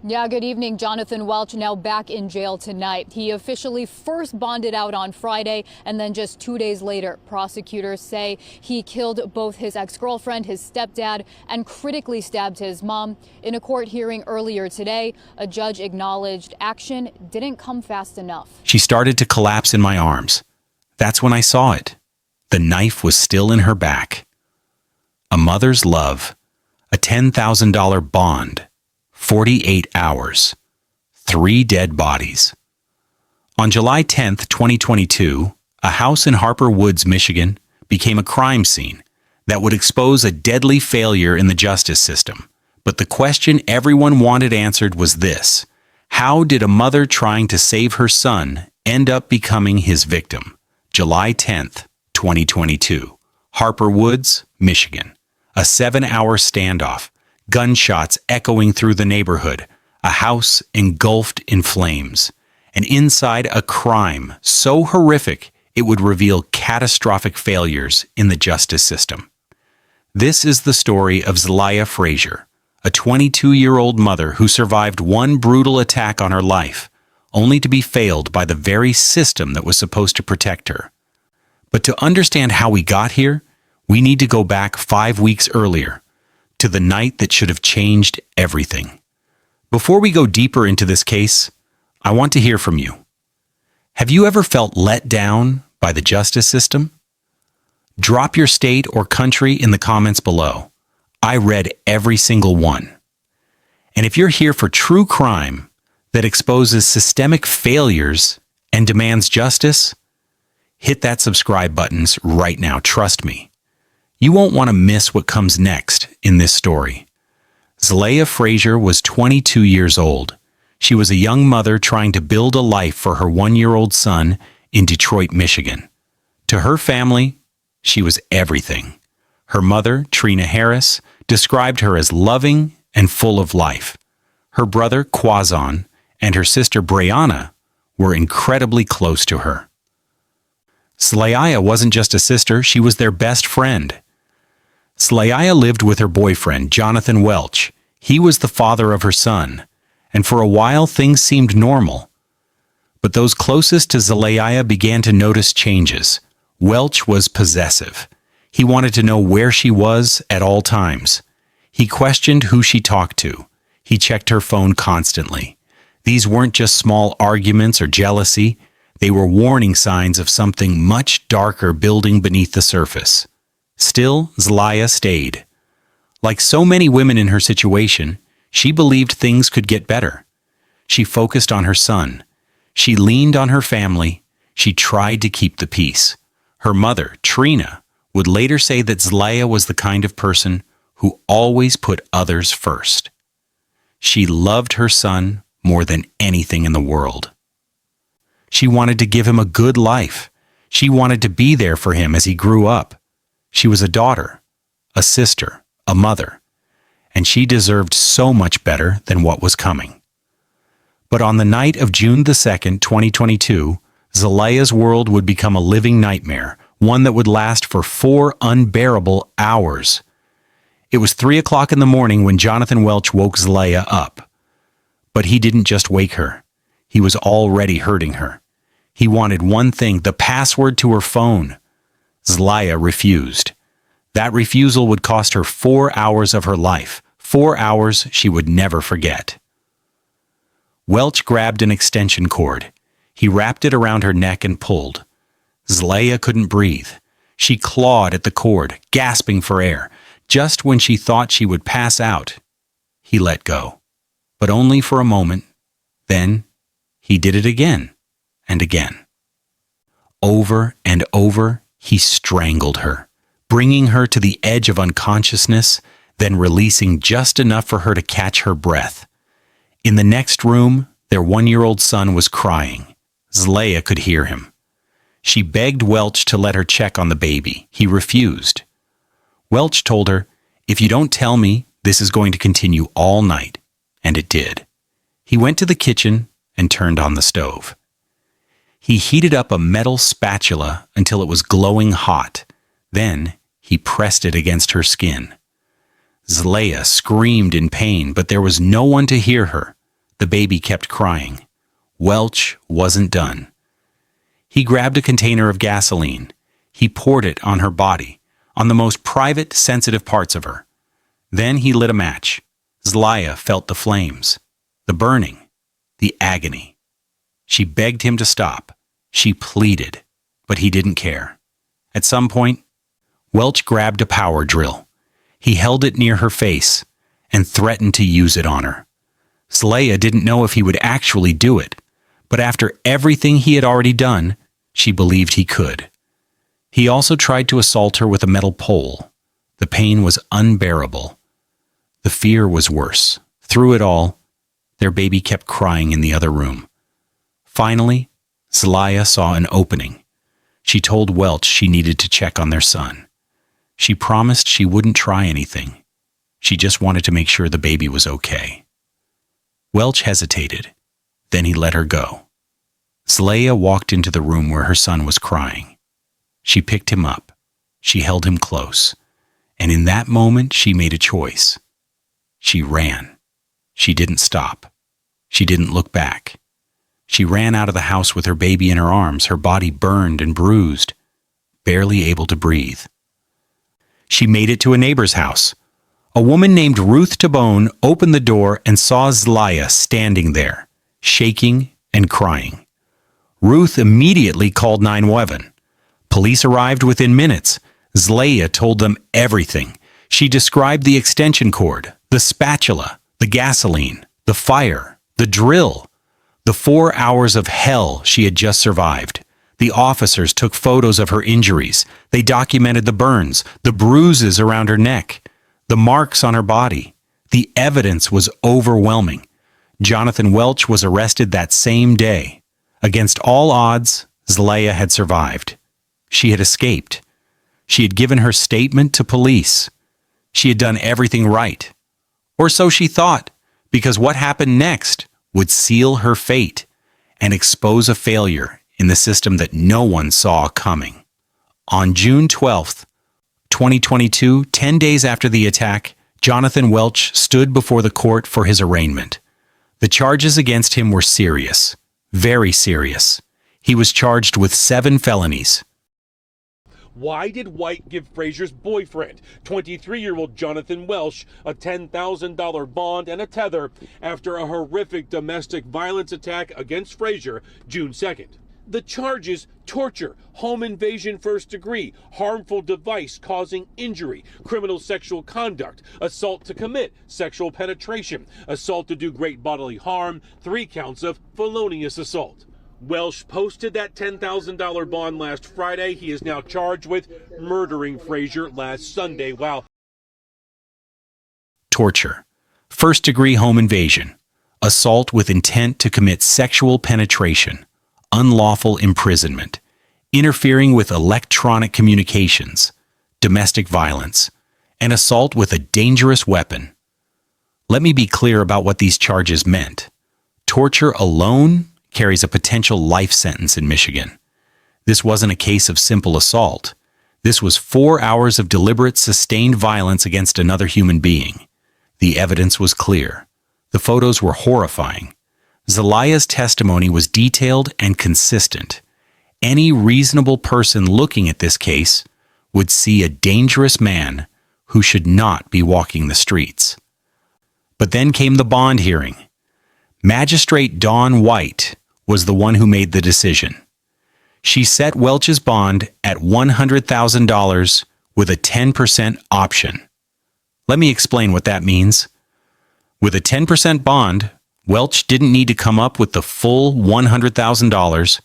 Yeah, good evening. Jonathan Welch now back in jail tonight. He officially first bonded out on Friday, and then just 2 days later, prosecutors say he killed both his ex-girlfriend, his stepdad, and critically stabbed his mom. In a court hearing earlier today, a judge acknowledged action didn't come fast enough. She started to collapse in my arms. That's when I saw it. The knife was still in her back. A mother's love, a $10,000 bond, 48 hours, 3 dead bodies. On July 10th, 2022, a house in Harper Woods, Michigan, became a crime scene that would expose a deadly failure in the justice system. But the question everyone wanted answered was this: how did a mother trying to save her son end up becoming his victim? July 10th, 2022, Harper Woods, Michigan. A 7-hour standoff, gunshots echoing through the neighborhood, a house engulfed in flames, and inside a crime so horrific it would reveal catastrophic failures in the justice system. This is the story of Zlayiah Frazier, a 22-year-old mother who survived one brutal attack on her life, only to be failed by the very system that was supposed to protect her. But to understand how we got here, we need to go back 5 weeks earlier, to the night that should have changed everything. Before we go deeper into this case, I want to hear from you. Have you ever felt let down by the justice system? Drop your state or country in the comments below. I read every single one. And if you're here for true crime that exposes systemic failures and demands justice, hit that subscribe buttons right now, trust me. You won't want to miss what comes next in this story. Zlayiah Frazier was 22 years old. She was a young mother trying to build a life for her 1-year-old son in Detroit, Michigan. To her family, she was everything. Her mother, Trina Harris, described her as loving and full of life. Her brother, Quazon, and her sister, Brianna, were incredibly close to her. Zlayiah wasn't just a sister, she was their best friend. Zlayiah lived with her boyfriend, Jonathan Welch. He was the father of her son, and for a while things seemed normal. But those closest to Zlayiah began to notice changes. Welch was possessive. He wanted to know where she was at all times. He questioned who she talked to. He checked her phone constantly. These weren't just small arguments or jealousy. They were warning signs of something much darker building beneath the surface. Still, Zlayiah stayed. Like so many women in her situation, she believed things could get better. She focused on her son. She leaned on her family. She tried to keep the peace. Her mother, Trina, would later say that Zlayiah was the kind of person who always put others first. She loved her son more than anything in the world. She wanted to give him a good life. She wanted to be there for him as he grew up. She was a daughter, a sister, a mother, and she deserved so much better than what was coming. But on the night of June the 2nd, 2022, Zlayiah's world would become a living nightmare, one that would last for 4 unbearable hours. It was 3 o'clock in the morning when Jonathan Welch woke Zlayiah up. But he didn't just wake her. He was already hurting her. He wanted one thing, the password to her phone. Zlayiah refused. That refusal would cost her 4 hours of her life, 4 hours she would never forget. Welch grabbed an extension cord. He wrapped it around her neck and pulled. Zlayiah couldn't breathe. She clawed at the cord, gasping for air. Just when she thought she would pass out, he let go. But only for a moment. Then he did it again and again. Over and over, he strangled her, bringing her to the edge of unconsciousness, then releasing just enough for her to catch her breath. In the next room, their 1-year-old son was crying. Zlayiah could hear him. She begged Welch to let her check on the baby. He refused. Welch told her, "If you don't tell me, this is going to continue all night." And it did. He went to the kitchen and turned on the stove. He heated up a metal spatula until it was glowing hot. Then he pressed it against her skin. Zlayiah screamed in pain, but there was no one to hear her. The baby kept crying. Welch wasn't done. He grabbed a container of gasoline. He poured it on her body, on the most private, sensitive parts of her. Then he lit a match. Zlayiah felt the flames, the burning, the agony. She begged him to stop. She pleaded, but he didn't care. At some point, Welch grabbed a power drill. He held it near her face and threatened to use it on her. Zlayiah didn't know if he would actually do it, but after everything he had already done, she believed he could. He also tried to assault her with a metal pole. The pain was unbearable. The fear was worse. Through it all, their baby kept crying in the other room. Finally, Zlayiah saw an opening. She told Welch she needed to check on their son. She promised she wouldn't try anything. She just wanted to make sure the baby was okay. Welch hesitated. Then he let her go. Zlayiah walked into the room where her son was crying. She picked him up. She held him close. And in that moment, she made a choice. She ran. She didn't stop. She didn't look back. She ran out of the house with her baby in her arms, her body burned and bruised, barely able to breathe. She made it to a neighbor's house. A woman named Ruth Tabone opened the door and saw Zlayiah standing there, shaking and crying. Ruth immediately called 911. Police arrived within minutes. Zlayiah told them everything. She described the extension cord, the spatula, the gasoline, the fire, the drill, the 4 hours of hell she had just survived. The officers took photos of her injuries. They documented the burns, the bruises around her neck, the marks on her body. The evidence was overwhelming. Jonathan Welch was arrested that same day. Against all odds, Zlayiah had survived. She had escaped. She had given her statement to police. She had done everything right. Or so she thought, because what happened next would seal her fate and expose a failure in the system that no one saw coming. On June 12th, 2022, 10 days after the attack, Jonathan Welch stood before the court for his arraignment. The charges against him were serious, very serious. He was charged with 7 felonies. Why did White give Frazier's boyfriend, 23-year-old Jonathan Welch, a $10,000 bond and a tether after a horrific domestic violence attack against Frazier June 2nd? The charges: torture, home invasion first degree, harmful device causing injury, criminal sexual conduct, assault to commit sexual penetration, assault to do great bodily harm, 3 counts of felonious assault. Welch posted that $10,000 bond last Friday. He is now charged with murdering Frazier last Sunday while Torture, first-degree home invasion, assault with intent to commit sexual penetration, unlawful imprisonment, interfering with electronic communications, domestic violence, and assault with a dangerous weapon. Let me be clear about what these charges meant. Torture alone carries a potential life sentence in Michigan. This wasn't a case of simple assault. This was 4 hours of deliberate, sustained violence against another human being. The evidence was clear. The photos were horrifying. Zlayiah's testimony was detailed and consistent. Any reasonable person looking at this case would see a dangerous man who should not be walking the streets. But then came the bond hearing. Magistrate Dawn White was the one who made the decision. She set Welch's bond at $100,000 with a 10% option. Let me explain what that means. With a 10% bond, Welch didn't need to come up with the full $100,000.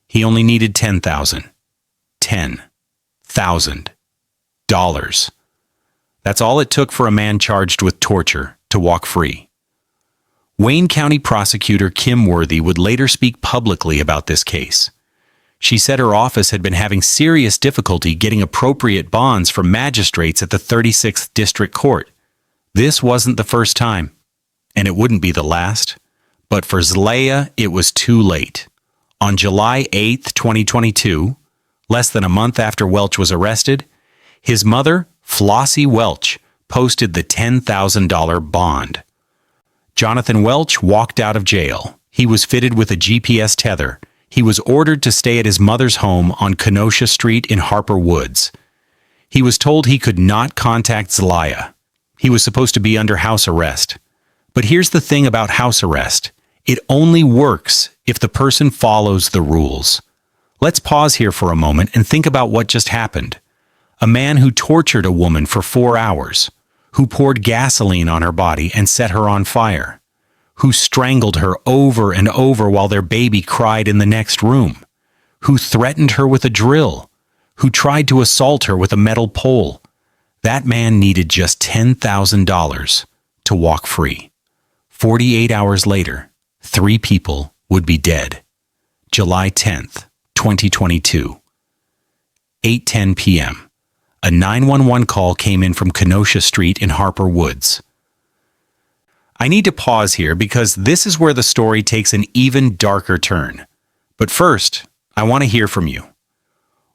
He only needed $10,000. $10,000. That's all it took for a man charged with torture to walk free. Wayne County prosecutor Kim Worthy would later speak publicly about this case. She said her office had been having serious difficulty getting appropriate bonds from magistrates at the 36th District Court. This wasn't the first time, and it wouldn't be the last. But for Zlayiah, it was too late. On July 8, 2022, less than a month after Welch was arrested, his mother, Flossie Welch, posted the $10,000 bond. Jonathan Welch walked out of jail. He was fitted with a GPS tether. He was ordered to stay at his mother's home on Kenosha Street in Harper Woods. He was told he could not contact Zlayiah. He was supposed to be under house arrest. But here's the thing about house arrest. It only works if the person follows the rules. Let's pause here for a moment and think about what just happened. A man who tortured a woman for 4 hours, who poured gasoline on her body and set her on fire, who strangled her over and over while their baby cried in the next room, who threatened her with a drill, who tried to assault her with a metal pole. That man needed just $10,000 to walk free. 48 hours later, 3 people would be dead. July 10th, 2022. 8:10 p.m. A 911 call came in from Kenosha Street in Harper Woods. I need to pause here because this is where the story takes an even darker turn. But first, I want to hear from you.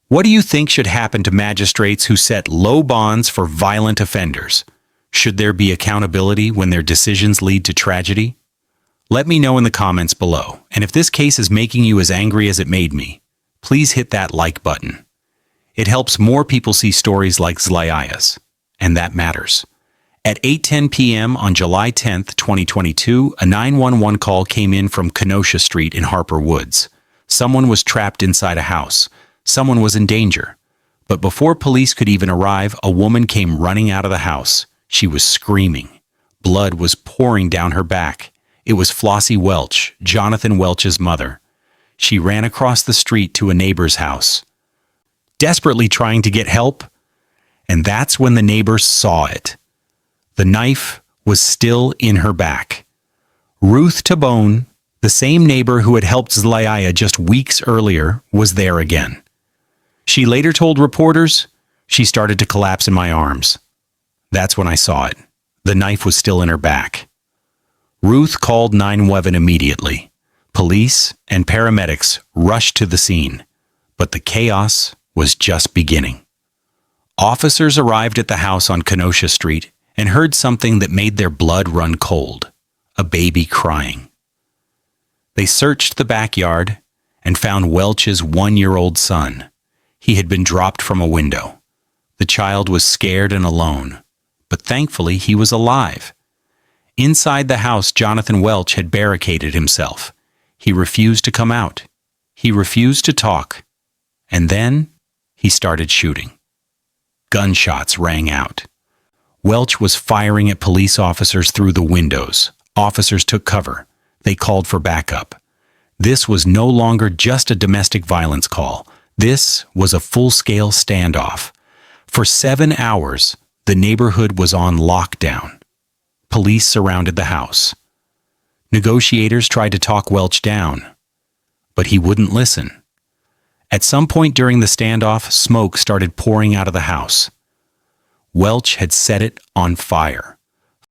What do you think should happen to magistrates who set low bonds for violent offenders? Should there be accountability when their decisions lead to tragedy? Let me know in the comments below, and if this case is making you as angry as it made me, please hit that like button. It helps more people see stories like Zlayiah's, and that matters. At 8:10 p.m. on July 10th, 2022, a 911 call came in from Kenosha Street in Harper Woods. Someone was trapped inside a house. Someone was in danger. But before police could even arrive, a woman came running out of the house. She was screaming. Blood was pouring down her back. It was Flossie Welch, Jonathan Welch's mother. She ran across the street to a neighbor's house, desperately trying to get help, and that's when the neighbors saw it. The knife was still in her back. Ruth Tabone, the same neighbor who had helped Zlayiah just weeks earlier, was there again. She later told reporters, "She started to collapse in my arms. That's when I saw it. The knife was still in her back." Ruth called 911 immediately. Police and paramedics rushed to the scene, but the chaos was just beginning. Officers arrived at the house on Kenosha Street and heard something that made their blood run cold: a baby crying. They searched the backyard and found Welch's 1-year-old son. He had been dropped from a window. The child was scared and alone, but thankfully he was alive. Inside the house, Jonathan Welch had barricaded himself. He refused to come out. He refused to talk. And then he started shooting. Gunshots rang out. Welch was firing at police officers through the windows. Officers took cover. They called for backup. This was no longer just a domestic violence call. This was a full-scale standoff. For 7 hours, the neighborhood was on lockdown. Police surrounded the house. Negotiators tried to talk Welch down, but he wouldn't listen. At some point during the standoff, smoke started pouring out of the house. Welch had set it on fire.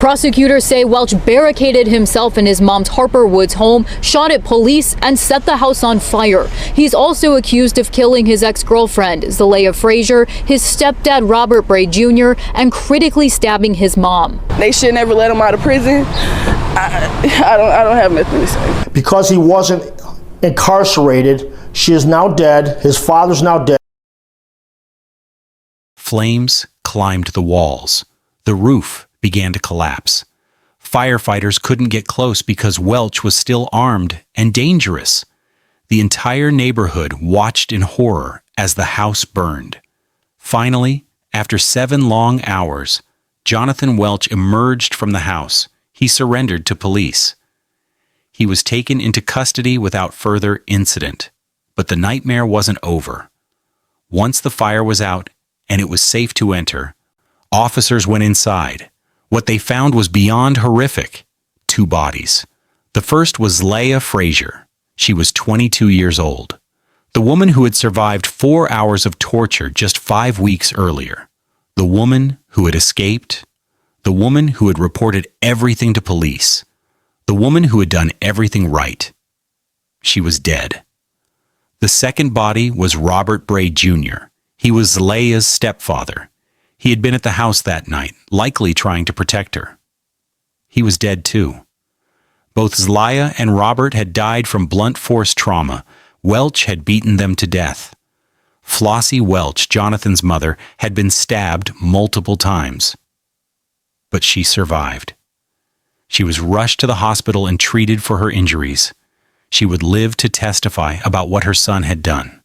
Prosecutors say Welch barricaded himself in his mom's Harper Woods home, shot at police, and set the house on fire. He's also accused of killing his ex-girlfriend, Zlayiah Frazier, his stepdad, Robert Bray Jr., and critically stabbing his mom. They should never let him out of prison. I don't have nothing to say. Because he wasn't incarcerated, she is now dead. His father's now dead. Flames climbed the walls. The roof began to collapse. Firefighters couldn't get close because Welch was still armed and dangerous. The entire neighborhood watched in horror as the house burned. Finally, after 7 long hours, Jonathan Welch emerged from the house. He surrendered to police. He was taken into custody without further incident. But the nightmare wasn't over. Once the fire was out and it was safe to enter, officers went inside. What they found was beyond horrific. 2 bodies. The first was Zlayiah Frazier. She was 22 years old. The woman who had survived 4 hours of torture just 5 weeks earlier. The woman who had escaped. The woman who had reported everything to police. The woman who had done everything right. She was dead. The second body was Robert Bray Jr. He was Zlayiah's stepfather. He had been at the house that night, likely trying to protect her. He was dead too. Both Zlayiah and Robert had died from blunt force trauma. Welch had beaten them to death. Flossie Welch, Jonathan's mother, had been stabbed multiple times. But she survived. She was rushed to the hospital and treated for her injuries. She would live to testify about what her son had done.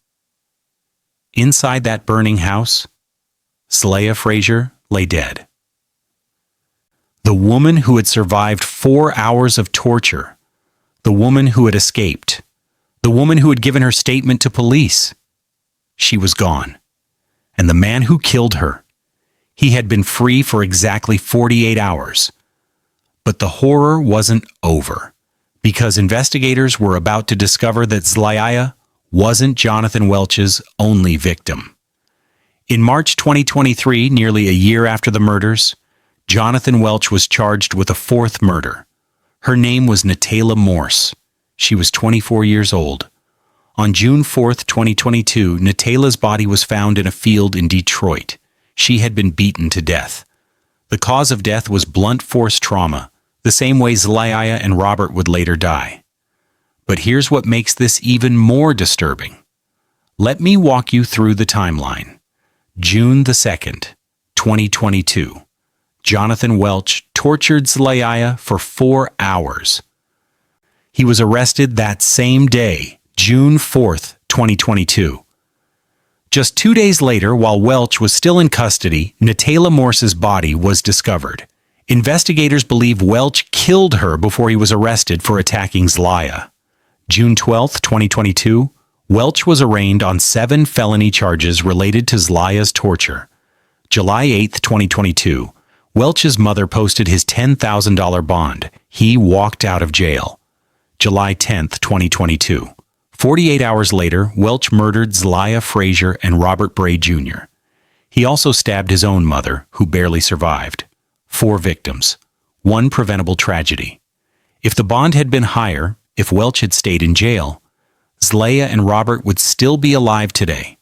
Inside that burning house, Zlayiah Frazier lay dead. The woman who had survived 4 hours of torture, the woman who had escaped, the woman who had given her statement to police, she was gone. And the man who killed her, he had been free for exactly 48 hours. But the horror wasn't over, because investigators were about to discover that Zlayiah wasn't Jonathan Welch's only victim. In March 2023, nearly a year after the murders, Jonathan Welch was charged with a fourth murder. Her name was Natayla Morse. She was 24 years old. On June 4, 2022, Natayla's body was found in a field in Detroit. She had been beaten to death. The cause of death was blunt force trauma, the same way Zlayiah and Robert would later die. But here's what makes this even more disturbing. Let me walk you through the timeline. June the 2nd, 2022. Jonathan Welch tortured Zlayiah for 4 hours. He was arrested that same day, June 4th, 2022. Just 2 days later, while Welch was still in custody, Natayla Morse's body was discovered. Investigators believe Welch killed her before he was arrested for attacking Zlayiah. June 12, 2022, Welch was arraigned on 7 felony charges related to Zlayiah's torture. July 8, 2022, Welch's mother posted his $10,000 bond. He walked out of jail. July 10, 2022. 48 hours later, Welch murdered Zlayiah Frazier and Robert Bray Jr. He also stabbed his own mother, who barely survived. 4 victims. 1 preventable tragedy. If the bond had been higher, if Welch had stayed in jail, Zlayiah and Robert would still be alive today.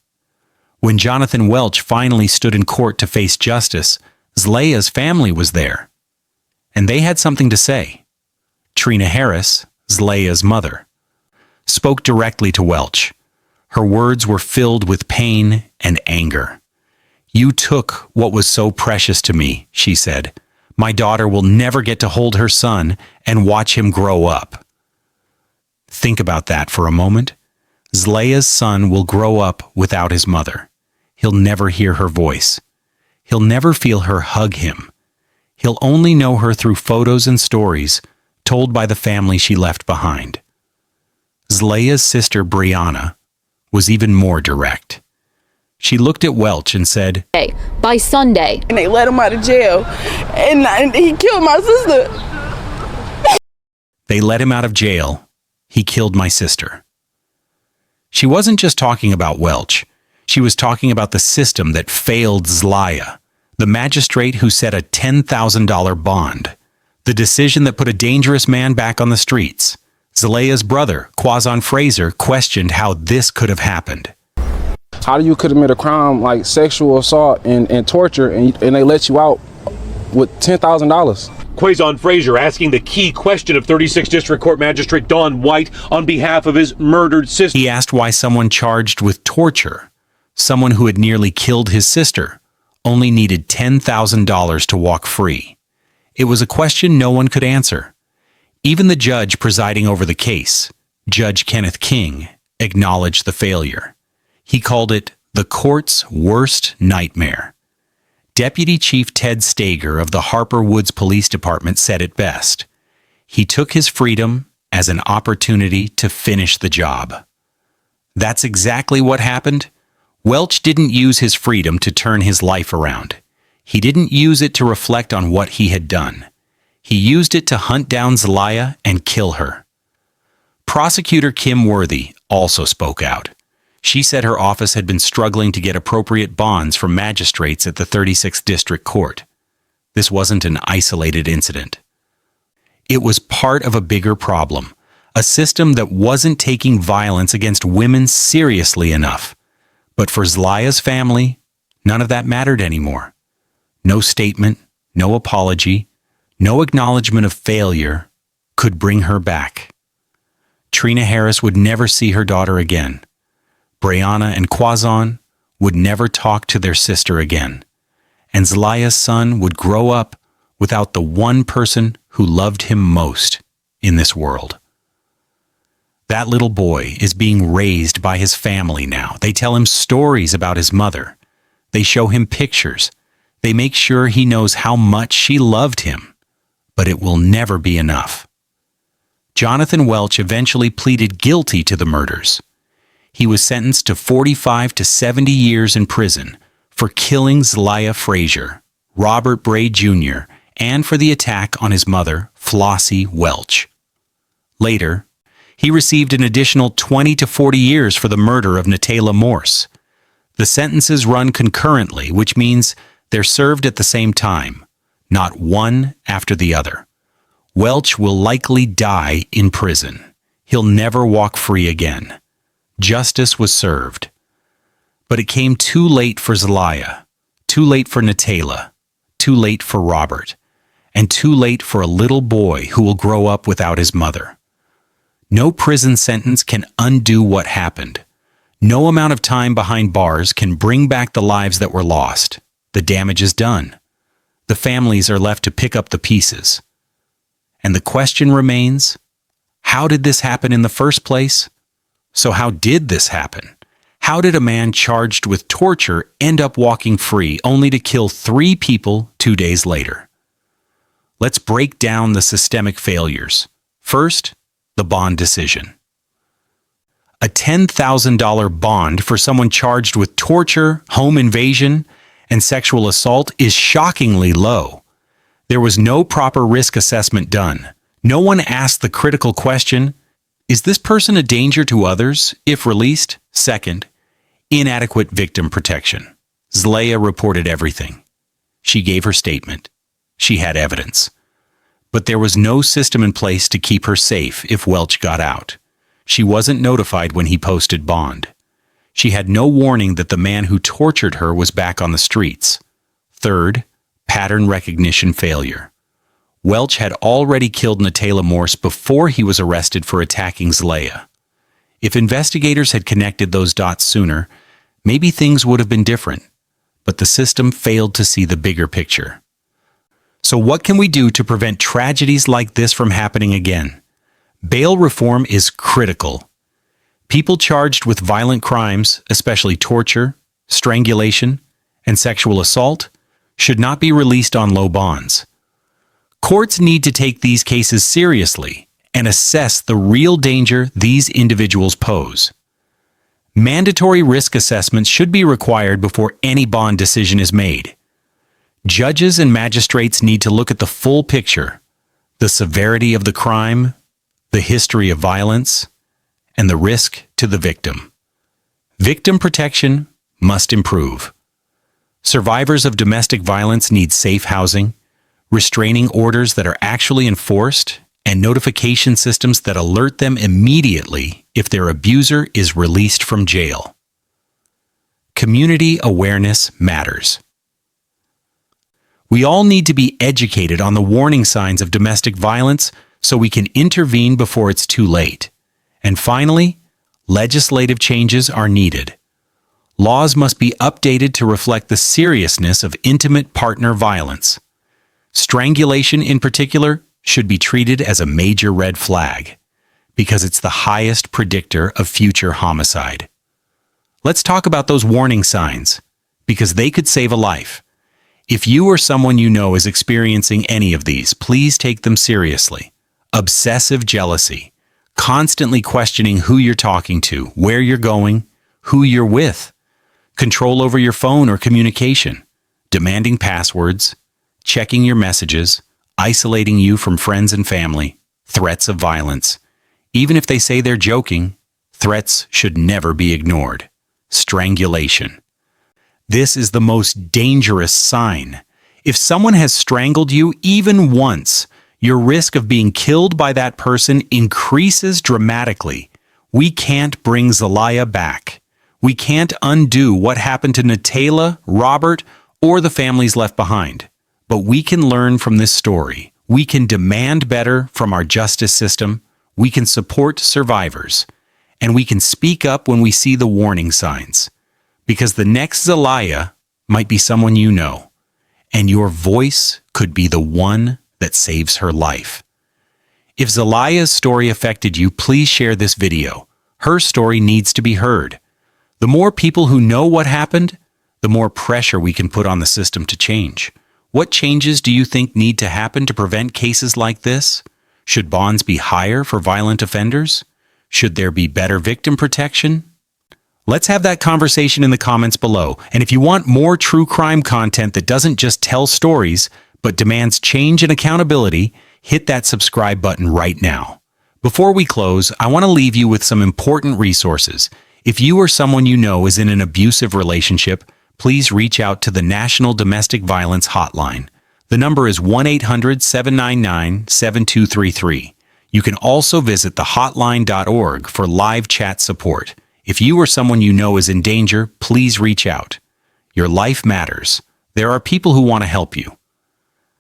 When Jonathan Welch finally stood in court to face justice, Zlayiah's family was there. And they had something to say. Trina Harris, Zlayiah's mother, spoke directly to Welch. Her words were filled with pain and anger. "You took what was so precious to me," she said. "My daughter will never get to hold her son and watch him grow up." Think about that for a moment. Zlayiah's son will grow up without his mother. He'll never hear her voice. He'll never feel her hug him. He'll only know her through photos and stories told by the family she left behind. Zlayiah's sister, Brianna, was even more direct. She looked at Welch and said, By Sunday. And they let him out of jail. And he killed my sister. "They let him out of jail. He killed my sister." She wasn't just talking about Welch. She was talking about the system that failed Zlayiah, the magistrate who set a $10,000 bond, the decision that put a dangerous man back on the streets. Zlayiah's brother, Zlayiah Frazier, questioned how this could have happened. How do you commit a crime like sexual assault and torture and they let you out with $10,000? Zlayiah Frazier asking the key question of 36th District Court Magistrate Don White on behalf of his murdered sister. He asked why someone charged with torture, someone who had nearly killed his sister, only needed $10,000 to walk free. It was a question no one could answer. Even the judge presiding over the case, Judge Kenneth King, acknowledged the failure. He called it the court's worst nightmare. Deputy Chief Ted Stager of the Harper Woods Police Department said it best. He took his freedom as an opportunity to finish the job. That's exactly what happened. Welch didn't use his freedom to turn his life around. He didn't use it to reflect on what he had done. He used it to hunt down Zlayiah and kill her. Prosecutor Kim Worthy also spoke out. She said her office had been struggling to get appropriate bonds from magistrates at the 36th District Court. This wasn't an isolated incident. It was part of a bigger problem, a system that wasn't taking violence against women seriously enough. But for Zlayiah's family, none of that mattered anymore. No statement, no apology, no acknowledgement of failure could bring her back. Trina Harris would never see her daughter again. Brianna and Quazon would never talk to their sister again. And Zlayiah's son would grow up without the one person who loved him most in this world. That little boy is being raised by his family now. They tell him stories about his mother. They show him pictures. They make sure he knows how much she loved him. But it will never be enough. Jonathan Welch eventually pleaded guilty to the murders. He was sentenced to 45 to 70 years in prison for killing Zlayiah Frazier, Robert Bray Jr., and for the attack on his mother, Flossie Welch. Later, he received an additional 20 to 40 years for the murder of Natayla Morse. The sentences run concurrently, which means they're served at the same time, not one after the other. Welch will likely die in prison. He'll never walk free again. Justice was served. But it came too late for Zlayiah, too late for Natayla, too late for Robert, and too late for a little boy who will grow up without his mother. No prison sentence can undo what happened. No amount of time behind bars can bring back the lives that were lost. The damage is done. The families are left to pick up the pieces. And the question remains, how did this happen in the first place? So how did this happen? How did a man charged with torture end up walking free only to kill 3 people 2 days later? Let's break down the systemic failures. First, the bond decision. A $10,000 bond for someone charged with torture, home invasion, and sexual assault is shockingly low. There was no proper risk assessment done. No one asked the critical question, is this person a danger to others if released? Second, inadequate victim protection. Zlayiah reported everything. She gave her statement. She had evidence. But there was no system in place to keep her safe if Welch got out. She wasn't notified when he posted bond. She had no warning that the man who tortured her was back on the streets. Third, pattern recognition failure. Welch had already killed Natayla Morse before he was arrested for attacking Zlayiah. If investigators had connected those dots sooner, maybe things would have been different. But the system failed to see the bigger picture. So what can we do to prevent tragedies like this from happening again? Bail reform is critical. People charged with violent crimes, especially torture, strangulation, and sexual assault, should not be released on low bonds. Courts need to take these cases seriously and assess the real danger these individuals pose. Mandatory risk assessments should be required before any bond decision is made. Judges and magistrates need to look at the full picture, the severity of the crime, the history of violence, and the risk to the victim. Victim protection must improve. Survivors of domestic violence need safe housing, restraining orders that are actually enforced, and notification systems that alert them immediately if their abuser is released from jail. Community awareness matters. We all need to be educated on the warning signs of domestic violence so we can intervene before it's too late. And finally, legislative changes are needed. Laws must be updated to reflect the seriousness of intimate partner violence. Strangulation, in particular, should be treated as a major red flag because it's the highest predictor of future homicide. Let's talk about those warning signs because they could save a life. If you or someone you know is experiencing any of these, please take them seriously. Obsessive jealousy, constantly questioning who you're talking to, where you're going, who you're with, control over your phone or communication, demanding passwords, checking your messages, isolating you from friends and family, threats of violence. Even if they say they're joking, threats should never be ignored. Strangulation. This is the most dangerous sign. If someone has strangled you even once, your risk of being killed by that person increases dramatically. We can't bring Zlayiah back. We can't undo what happened to Natayla, Robert, or the families left behind. But we can learn from this story. We can demand better from our justice system, we can support survivors, and we can speak up when we see the warning signs. Because the next Zlayiah might be someone you know, and your voice could be the one that saves her life. If Zlayiah's story affected you, please share this video. Her story needs to be heard. The more people who know what happened, the more pressure we can put on the system to change. What changes do you think need to happen to prevent cases like this? Should bonds be higher for violent offenders? Should there be better victim protection? Let's have that conversation in the comments below. And if you want more true crime content that doesn't just tell stories, but demands change and accountability, hit that subscribe button right now. Before we close, I want to leave you with some important resources. If you or someone you know is in an abusive relationship, please reach out to the National Domestic Violence Hotline. The number is 1-800-799-7233. You can also visit thehotline.org for live chat support. If you or someone you know is in danger, please reach out. Your life matters. There are people who want to help you.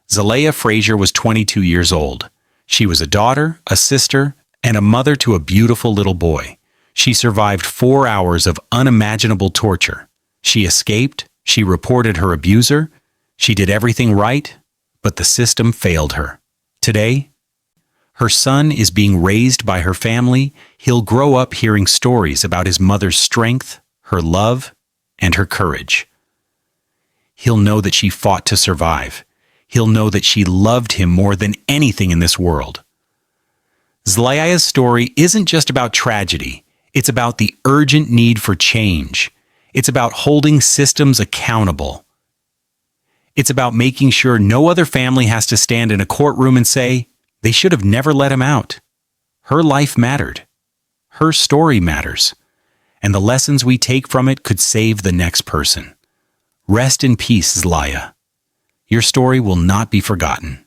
Zlayiah Frazier was 22 years old. She was a daughter, a sister, and a mother to a beautiful little boy. She survived 4 hours of unimaginable torture. She escaped, she reported her abuser, she did everything right, but the system failed her. Today, her son is being raised by her family. He'll grow up hearing stories about his mother's strength, her love, and her courage. He'll know that she fought to survive. He'll know that she loved him more than anything in this world. Zlayiah's story isn't just about tragedy. It's about the urgent need for change. It's about holding systems accountable. It's about making sure no other family has to stand in a courtroom and say, they should have never let him out. Her life mattered. Her story matters. And the lessons we take from it could save the next person. Rest in peace, Zlayiah. Your story will not be forgotten.